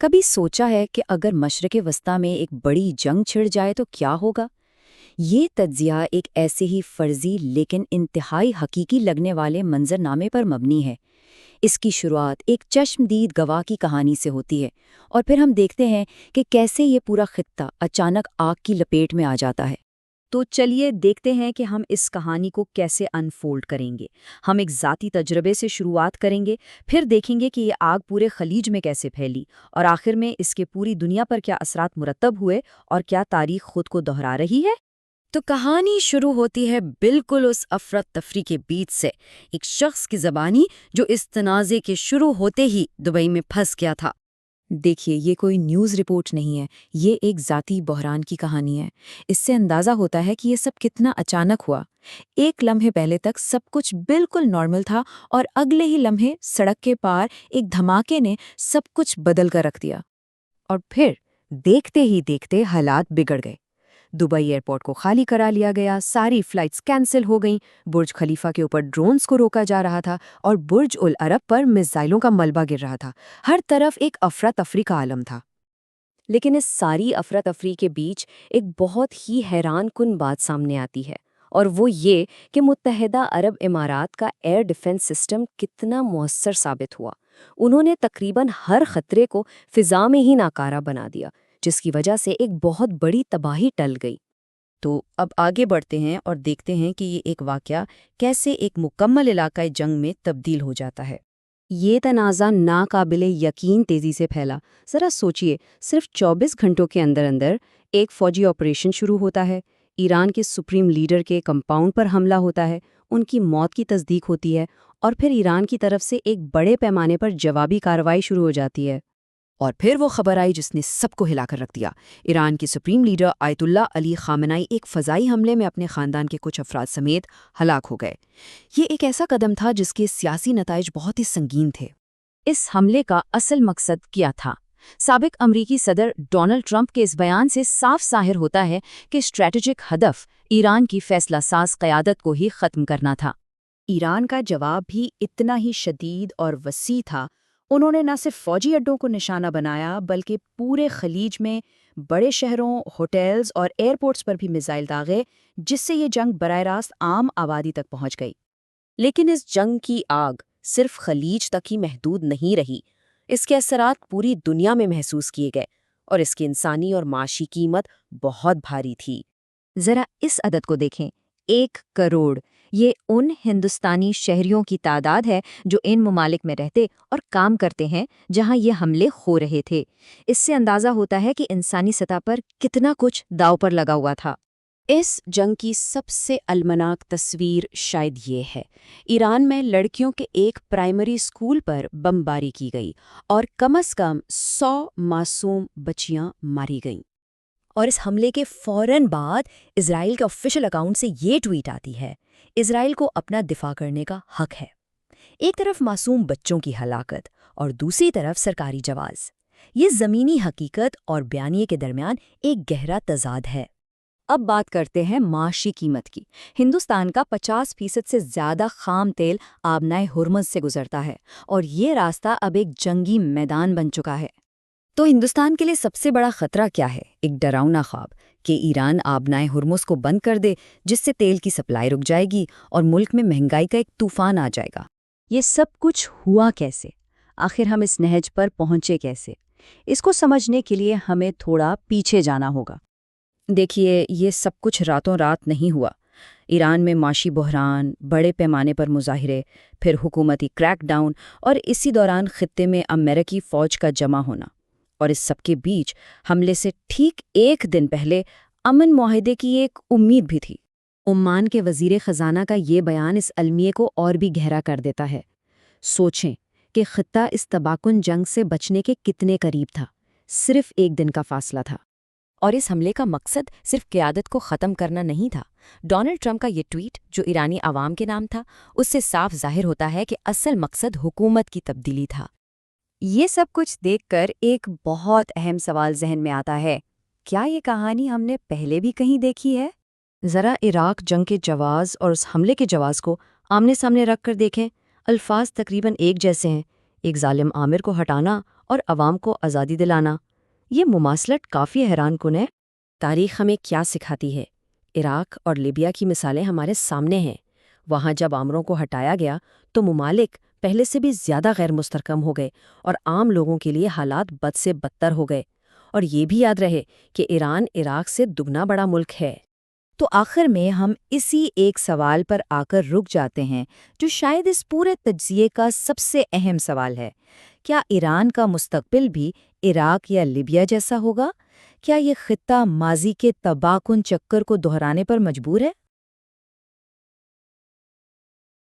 کبھی سوچا ہے کہ اگر مشرق وسطیٰ میں ایک بڑی جنگ چھڑ جائے تو کیا ہوگا؟ یہ تجزیہ ایک ایسے ہی فرضی لیکن انتہائی حقیقی لگنے والے منظرنامے پر مبنی ہے۔ اس کی شروعات ایک چشمدید گواہ کی کہانی سے ہوتی ہے، اور پھر ہم دیکھتے ہیں کہ کیسے یہ پورا خطہ اچانک آگ کی لپیٹ میں آ جاتا ہے۔ تو چلیے دیکھتے ہیں کہ ہم اس کہانی کو کیسے انفولڈ کریں گے۔ ہم ایک ذاتی تجربے سے شروعات کریں گے، پھر دیکھیں گے کہ یہ آگ پورے خلیج میں کیسے پھیلی، اور آخر میں اس کے پوری دنیا پر کیا اثرات مرتب ہوئے اور کیا تاریخ خود کو دہرا رہی ہے۔ تو کہانی شروع ہوتی ہے بالکل اس افراتفری کے بیچ سے، ایک شخص کی زبانی جو اس تنازع کے شروع ہوتے ہی دبئی میں پھنس گیا تھا۔ دیکھیے، یہ کوئی نیوز رپورٹ نہیں ہے، یہ ایک ذاتی بحران کی کہانی ہے۔ اس سے اندازہ ہوتا ہے کہ یہ سب کتنا اچانک ہوا۔ ایک لمحے پہلے تک سب کچھ بالکل نارمل تھا، اور اگلے ہی لمحے سڑک کے پار ایک دھماکے نے سب کچھ بدل کر رکھ دیا۔ اور پھر دیکھتے ہی دیکھتے حالات بگڑ گئے۔ دبئی ایئرپورٹ کو خالی کرا لیا گیا، ساری فلائٹس کینسل ہو گئیں، برج خلیفہ کے اوپر ڈرونز کو روکا جا رہا تھا، اور برج العرب پر میزائلوں کا ملبہ گر رہا تھا۔ ہر طرف ایک افراتفری کا عالم تھا۔ لیکن اس ساری افراتفری کے بیچ ایک بہت ہی حیران کن بات سامنے آتی ہے، اور وہ یہ کہ متحدہ عرب امارات کا ایئر ڈیفنس سسٹم کتنا مؤثر ثابت ہوا۔ انہوں نے تقریباً ہر خطرے کو فضا میں ہی ناکارہ بنا دیا، جس کی وجہ سے ایک بہت بڑی تباہی ٹل گئی۔ تو اب آگے بڑھتے ہیں اور دیکھتے ہیں کہ یہ ایک واقعہ کیسے ایک مکمل علاقۂ جنگ میں تبدیل ہو جاتا ہے۔ یہ تنازع ناقابل یقین تیزی سے پھیلا۔ ذرا سوچئے، صرف 24 گھنٹوں کے اندر اندر ایک فوجی آپریشن شروع ہوتا ہے، ایران کے سپریم لیڈر کے کمپاؤنڈ پر حملہ ہوتا ہے، ان کی موت کی تصدیق ہوتی ہے، اور پھر ایران کی طرف سے ایک بڑے پیمانے پر جوابی کارروائی شروع ہو جاتی ہے۔ اور پھر وہ خبر آئی جس نے سب کو ہلا کر رکھ دیا۔ ایران کے سپریم لیڈر آیت اللہ علی خامنائی ایک فضائی حملے میں اپنے خاندان کے کچھ افراد سمیت ہلاک ہو گئے۔ یہ ایک ایسا قدم تھا جس کے سیاسی نتائج بہت ہی سنگین تھے۔ اس حملے کا اصل مقصد کیا تھا؟ سابق امریکی صدر ڈونلڈ ٹرمپ کے اس بیان سے صاف ظاہر ہوتا ہے کہ اسٹریٹجک ہدف ایران کی فیصلہ ساز قیادت کو ہی ختم کرنا تھا۔ ایران کا جواب بھی اتنا ہی شدید اور وسیع تھا۔ انہوں نے نہ صرف فوجی اڈوں کو نشانہ بنایا بلکہ پورے خلیج میں بڑے شہروں، ہوٹلز اور ایئرپورٹس پر بھی میزائل داغے، جس سے یہ جنگ براہ راست عام آبادی تک پہنچ گئی۔ لیکن اس جنگ کی آگ صرف خلیج تک ہی محدود نہیں رہی، اس کے اثرات پوری دنیا میں محسوس کیے گئے، اور اس کی انسانی اور معاشی قیمت بہت بھاری تھی۔ ذرا اس عدد کو دیکھیں، 1 کروڑ۔ یہ ان ہندوستانی شہریوں کی تعداد ہے جو ان ممالک میں رہتے اور کام کرتے ہیں جہاں یہ حملے ہو رہے تھے۔ اس سے اندازہ ہوتا ہے کہ انسانی سطح پر کتنا کچھ داؤ پر لگا ہوا تھا۔ اس جنگ کی سب سے المناک تصویر شاید یہ ہے۔ ایران میں لڑکیوں کے ایک پرائمری اسکول پر بمباری کی گئی، اور کم از کم 100 معصوم بچیاں ماری گئیں۔ اور اس حملے کے فوراً بعد اسرائیل کے آفیشیل اکاؤنٹ سے یہ ٹویٹ آتی ہے: اسرائیل کو اپنا دفاع کرنے کا حق ہے۔ ایک طرف معصوم بچوں کی ہلاکت اور دوسری طرف سرکاری جواز۔ یہ زمینی حقیقت اور بیانیے کے درمیان ایک گہرا تضاد ہے۔ اب بات کرتے ہیں معاشی قیمت کی۔ ہندوستان کا 50% سے زیادہ خام تیل آبنائے ہرمز سے گزرتا ہے، اور یہ راستہ اب ایک جنگی میدان بن چکا ہے۔ تو ہندوستان کے لیے سب سے بڑا خطرہ کیا ہے؟ ایک ڈراؤنا خواب کہ ایران آبنائے ہرمز کو بند کر دے، جس سے تیل کی سپلائی رک جائے گی اور ملک میں مہنگائی کا ایک طوفان آ جائے گا۔ یہ سب کچھ ہوا کیسے؟ آخر ہم اس نہج پر پہنچے کیسے؟ اس کو سمجھنے کے لیے ہمیں تھوڑا پیچھے جانا ہوگا۔ دیکھیے، یہ سب کچھ راتوں رات نہیں ہوا۔ ایران میں معاشی بحران، بڑے پیمانے پر مظاہرے، پھر حکومتی کریک ڈاؤن، اور اسی دوران خطے میں امریکی فوج کا جمع ہونا، اور اس سب کے بیچ حملے سے ٹھیک 1 دن پہلے امن معاہدے کی ایک امید بھی تھی۔ عمان کے وزیر خزانہ کا یہ بیان اس المیے کو اور بھی گہرا کر دیتا ہے۔ سوچیں کہ خطہ اس تباکن جنگ سے بچنے کے کتنے قریب تھا، صرف 1 دن کا فاصلہ تھا۔ اور اس حملے کا مقصد صرف قیادت کو ختم کرنا نہیں تھا۔ ڈونلڈ ٹرمپ کا یہ ٹویٹ، جو ایرانی عوام کے نام تھا، اس سے صاف ظاہر ہوتا ہے کہ اصل مقصد حکومت کی تبدیلی تھا۔ یہ سب کچھ دیکھ کر ایک بہت اہم سوال ذہن میں آتا ہے، کیا یہ کہانی ہم نے پہلے بھی کہیں دیکھی ہے؟ ذرا عراق جنگ کے جواز اور اس حملے کے جواز کو آمنے سامنے رکھ کر دیکھیں۔ الفاظ تقریباً ایک جیسے ہیں، ایک ظالم آمر کو ہٹانا اور عوام کو آزادی دلانا۔ یہ مماثلت کافی حیران کن ہے۔ تاریخ ہمیں کیا سکھاتی ہے؟ عراق اور لیبیا کی مثالیں ہمارے سامنے ہیں۔ وہاں جب آمروں کو ہٹایا گیا تو ممالک پہلے سے بھی زیادہ غیر مستحکم ہو گئے اور عام لوگوں کے لیے حالات بد سے بدتر ہو گئے۔ اور یہ بھی یاد رہے کہ ایران عراق سے دگنا بڑا ملک ہے۔ تو آخر میں ہم اسی ایک سوال پر آ کر رک جاتے ہیں جو شاید اس پورے تجزیے کا سب سے اہم سوال ہے۔ کیا ایران کا مستقبل بھی عراق یا لیبیا جیسا ہوگا؟ کیا یہ خطہ ماضی کے تباہ کن چکر کو دہرانے پر مجبور ہے؟